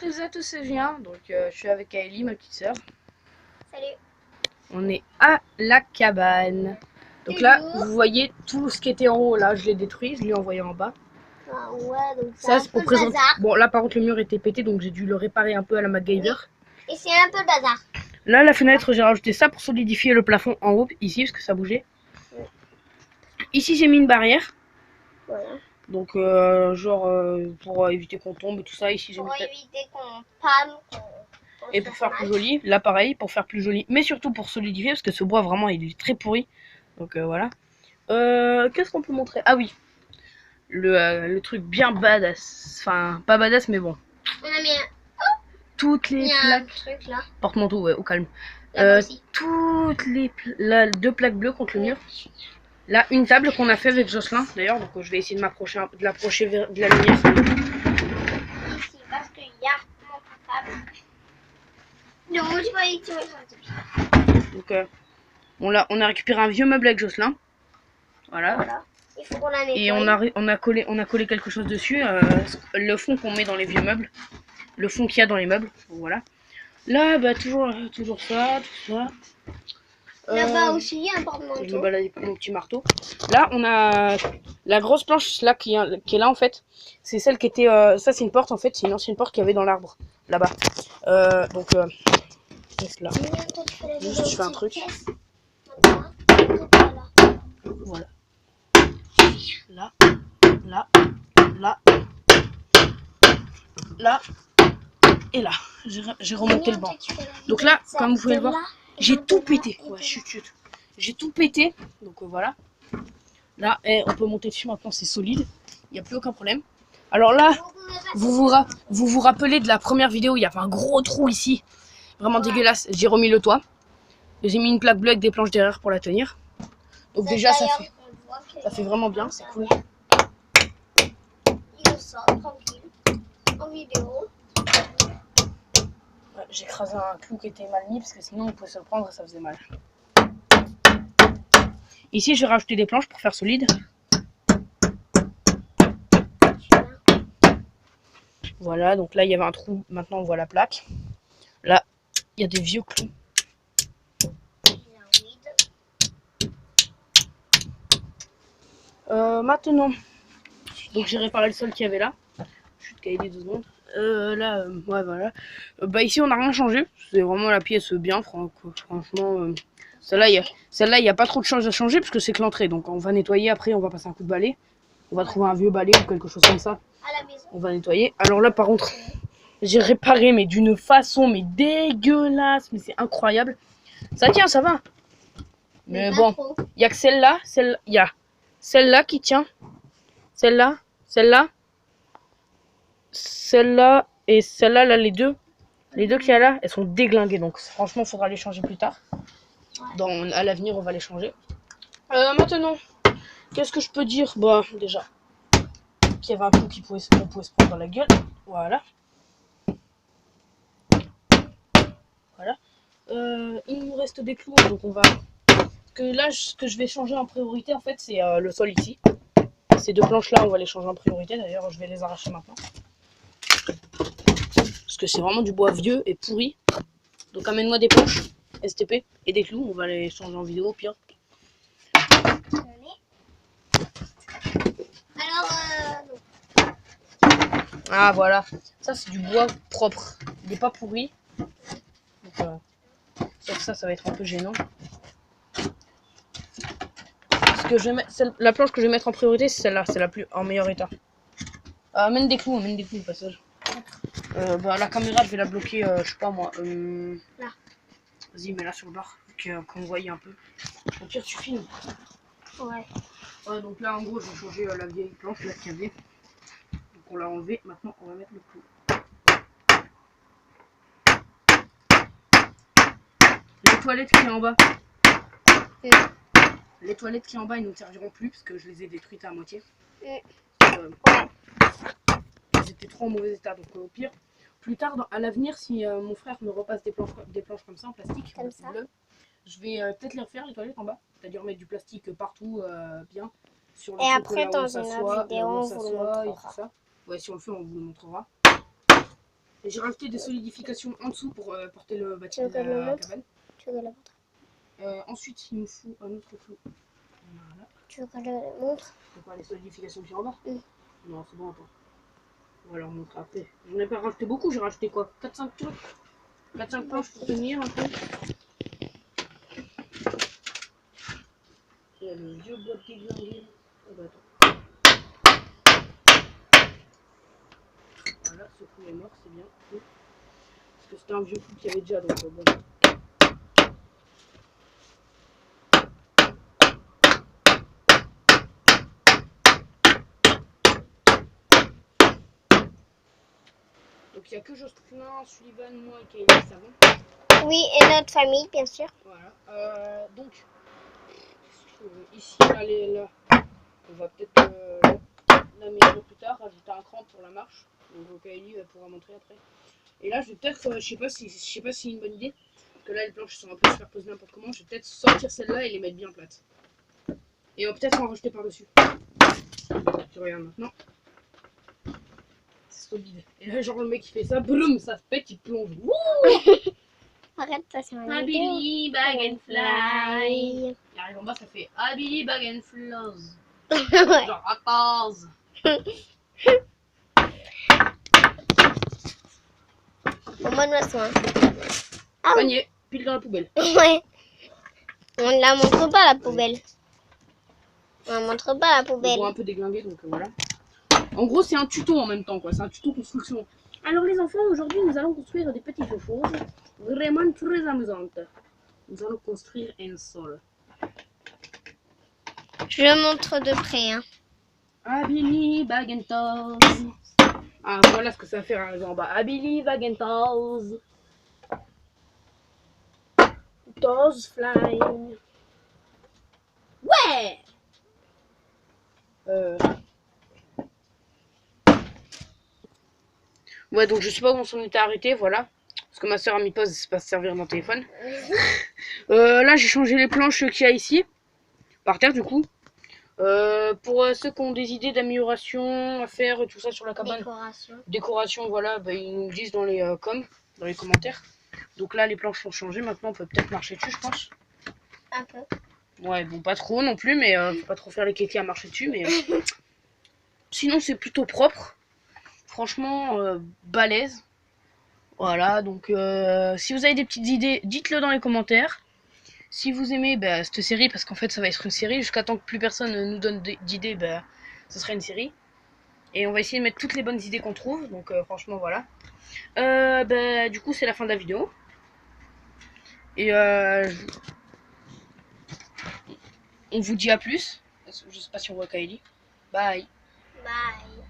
toutes et à tous, c'est Julien. Donc je suis avec Aélie, ma petite sœur. Salut. On est à la cabane. Donc là, vous voyez tout ce qui était en haut, là, je l'ai détruit, je l'ai envoyé en bas. Ah ouais, donc Ça, c'est c'est pour présenter. Bon, là, par contre, le mur était pété, donc j'ai dû le réparer un peu à la MacGyver. Oui. Et c'est un peu le bazar. Là, la fenêtre, j'ai rajouté ça pour solidifier le plafond en haut, ici, parce que ça bougeait. Oui. Ici, j'ai mis une barrière. Voilà. Donc, pour éviter qu'on tombe et tout ça. Ici, j'ai mis. Pour éviter qu'on pâme. Et pour faire plus joli, là pareil, pour faire plus joli, mais surtout pour solidifier, parce que ce bois vraiment il est très pourri. Donc voilà. Qu'est-ce qu'on peut montrer? Ah oui, le truc bien badass. Enfin, pas badass, mais bon. On a mis toutes les plaques. Truc là. Porte-manteau, ouais, au calme. Toutes les deux plaques bleues contre le mur. Là, une table qu'on a fait avec Jocelyn d'ailleurs, donc je vais essayer de m'approcher, de l'approcher de la lumière. Ici, parce qu'il y a mon portable. Donc, on a récupéré un vieux meuble avec Jocelyn. Voilà. Il faut qu'on la nettoie. Et on a collé quelque chose dessus, le fond qu'on met dans les vieux meubles, le fond qu'il y a dans les meubles. Voilà. Là, bah toujours ça, tout ça. Là-bas aussi, il y a un porte-manteau. Je me balade avec mon petit marteau. Là, on a la grosse planche là qui est là en fait. C'est celle qui était. Ça, c'est une porte en fait. C'est une ancienne porte qu'il y avait dans l'arbre là-bas. Reste là. Juste, je fais un truc. Voilà. Là, et là. J'ai remonté le banc. Donc là, comme vous pouvez le voir, j'ai tout pété. Ouais, chut. J'ai tout pété. Donc voilà. Là, on peut monter dessus maintenant, c'est solide. Il n'y a plus aucun problème. Alors là, vous vous rappelez de la première vidéo, il y avait un gros trou ici. Vraiment dégueulasse. J'ai remis le toit. J'ai mis une plaque bleue avec des planches derrière pour la tenir. Donc déjà, ça fait vraiment bien, c'est cool. Il sort tranquille, en vidéo. Ouais, j'ai écrasé un clou qui était mal mis parce que sinon on pouvait se le prendre et ça faisait mal. Ici, je vais rajouter des planches pour faire solide. Voilà, donc là il y avait un trou, maintenant on voit la plaque. Là, il y a des vieux clous. Maintenant, donc j'ai réparé le sol qu'il y avait là. Je suis de cahier 2 secondes. Ouais, voilà. Bah ici on n'a rien changé. C'est vraiment la pièce bien, franchement. Celle-là, il n'y a pas trop de choses à changer parce que c'est que l'entrée. Donc on va nettoyer après, on va passer un coup de balai. On va trouver un vieux balai ou quelque chose comme ça. À la maison. On va nettoyer. Alors là par contre, j'ai réparé mais d'une façon mais dégueulasse. Mais c'est incroyable. Ça tient, ça va. Mais bon, il n'y a que celle-là. Il y a celle-là qui tient. Celle-là et celle-là, là, les deux qu'il y a là, elles sont déglinguées. Donc franchement, il faudra les changer plus tard. À l'avenir, on va les changer. Maintenant, qu'est-ce que je peux dire? Bah, déjà, qu'il y avait un coup qu'on pouvait se prendre dans la gueule. Voilà. Il nous reste des clous, donc on va... ce que je vais changer en priorité, en fait, c'est le sol ici. Ces deux planches-là, on va les changer en priorité. D'ailleurs, je vais les arracher maintenant. Parce que c'est vraiment du bois vieux et pourri. Donc amène-moi des planches STP et des clous. On va les changer en vidéo au pire. Ah voilà. Ça c'est du bois propre. Il n'est pas pourri. Donc, sauf ça va être un peu gênant. La planche que je vais mettre en priorité, c'est celle-là. C'est la plus en meilleur état. Amène des clous au passage. La caméra, je vais la bloquer, je sais pas moi. Là. Vas-y, mets-la sur le bord, qu'on voie un peu. Au pire, tu filmes. Ouais. Donc là, en gros, j'ai changé la vieille planche là qu'il y avait. Donc on l'a enlevé. Maintenant, on va mettre le clou. Les toilettes qui sont en bas. Les toilettes qui sont en bas, ils ne nous serviront plus parce que je les ai détruites à moitié. Elles étaient trop en mauvais état. Donc au pire, plus tard, à l'avenir, si mon frère me repasse des planches comme ça en plastique, bleu, je vais peut-être les refaire les toilettes en bas. C'est-à-dire mettre du plastique partout, bien. Sur le et après, dans une autre vidéo, on vous le montrera. Ouais, si on le fait, on vous le montrera. Et j'ai rajouté des solidifications en dessous pour porter le bâtiment de Tu veux que je le la montre? cabane. Tu veux que je le montre? Ensuite, il nous faut un autre clou. Voilà. Tu veux que je le montre? C'est quoi les solidifications qui sont en bas? Mm. Non, c'est bon, attends. On va leur montrer après. J'en ai pas rajouté beaucoup, j'ai rajouté quoi? 4-5 trucs? 4-5 planches pour tenir un peu. Il y a le vieux bois de déglingué. Oh bah attends. Voilà, ce coup est mort, c'est bien. Parce que c'était un vieux coup qu'il y avait déjà, donc bon. Donc il n'y a que Jocelyn, Sullivan, moi et Kaylee, ça va. Oui, et notre famille, bien sûr. Voilà. Donc, ici, là, on va peut-être l'améliorer plus tard, rajouter un cran pour la marche. Donc Kaylee pourra montrer après. Et là, je vais peut-être, je sais pas si c'est une bonne idée, parce que là, les planches sont un peu superposées n'importe comment. Je vais peut-être sortir celle-là et les mettre bien plates. Et on va peut-être en rajouter par-dessus. Tu regardes maintenant. C'est solide. Et là, genre le mec qui fait ça, boum, ça se pète, il plonge. Wouh! Arrête, ça c'est ma Billy vidéo. Bag and Fly. Il arrive en bas, ça fait Billy Bag and Flows. Ouais. Genre à pause. Au moins de soin. Ah oui. Panier, pile dans la poubelle. Ouais. On ne la montre pas la poubelle. On ne montre pas la On poubelle. voit un peu déglingué, donc voilà. En gros, c'est un tuto en même temps, quoi. C'est un tuto construction. Alors les enfants, aujourd'hui, nous allons construire des petites choses vraiment très amusantes. Nous allons construire un sol. Je montre de près. Hein. Billy Bag and Toys. Ah, voilà ce que ça va faire arriver en bas. Billy Bag and Toys. Toes flying. Ouais. Ouais, donc je sais pas où on s'en était arrêté, voilà. Parce que ma soeur a mis pause, c'est pas se servir mon téléphone. Là, j'ai changé les planches qu'il y a ici. Par terre, du coup. Pour ceux qui ont des idées d'amélioration à faire, tout ça sur la cabane. Décoration, voilà, bah, ils nous le disent dans les dans les commentaires. Donc là, les planches sont changées. Maintenant, on peut peut-être marcher dessus, je pense. Un peu. Ouais, bon, pas trop non plus, mais faut pas trop faire les kékés à marcher dessus. Mais sinon, c'est plutôt propre. Franchement, balèze. Voilà, donc si vous avez des petites idées, dites-le dans les commentaires. Si vous aimez cette série, parce qu'en fait ça va être une série, jusqu'à temps que plus personne nous donne d'idées, ce sera une série. Et on va essayer de mettre toutes les bonnes idées qu'on trouve, donc franchement voilà. Du coup c'est la fin de la vidéo. Et on vous dit à plus. Je sais pas si on voit Kylie. Bye. Bye.